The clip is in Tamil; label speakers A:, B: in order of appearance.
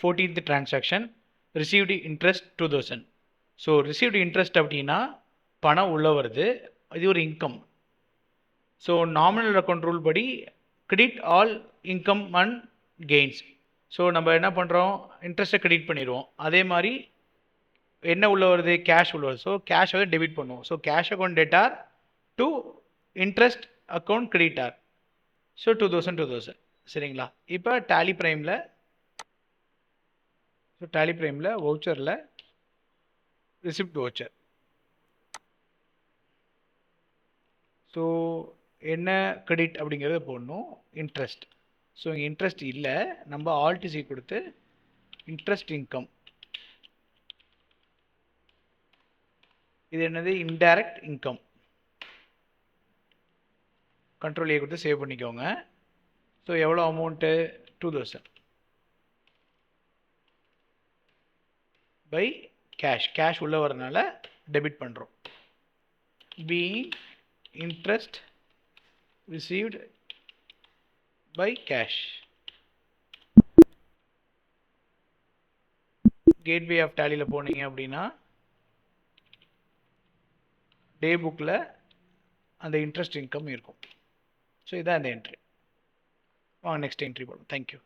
A: 14th transaction received interest 2000. So received interest அப்படின்னா பணம் உள்ள வருது, இது ஒரு income. So nominal account rule படி credit all income and gains. So நம்ம என்ன பண்ணுறோம், இன்ட்ரெஸ்ட்டை கிரெடிட் பண்ணிடுவோம். அதே மாதிரி என்ன உள்ள வருது, கேஷ் உள்ள வருது. ஸோ கேஷ் வந்து டெபிட் பண்ணுவோம். So cash account debtor to interest account creditor. So 2000 சரிங்களா. இப்போ டேலி ப்ரைமில் வவுச்சரில் ரிசிப்ட் வவுச்சர். ஸோ என்ன கிரெடிட் அப்படிங்கிறத போடணும், இன்ட்ரெஸ்ட். ஸோ இங்கே இன்ட்ரெஸ்ட் இல்லை, நம்ம ஆல்டிசி கொடுத்து இன்ட்ரெஸ்ட் இன்கம். இது என்னது, இன்டைரக்ட் இன்கம். கண்ட்ரோல் ஏ கொடுத்து சேவ் பண்ணிக்கோங்க. ஸோ எவ்வளோ அமௌண்ட்டு, 2000 பை கேஷ் உள்ளே வரதுனால டெபிட் பண்ணுறோம். Being interest received by cash. Gateway of டேலியில் போனீங்க அப்படின்னா டே புக்கில் அந்த இன்ட்ரெஸ்ட் இன்கம் இருக்கும். ஸோ இதான் அந்த என்ட்ரி. வாங்க நெக்ஸ்ட் என்ட்ரி போடும். தேங்க்யூ.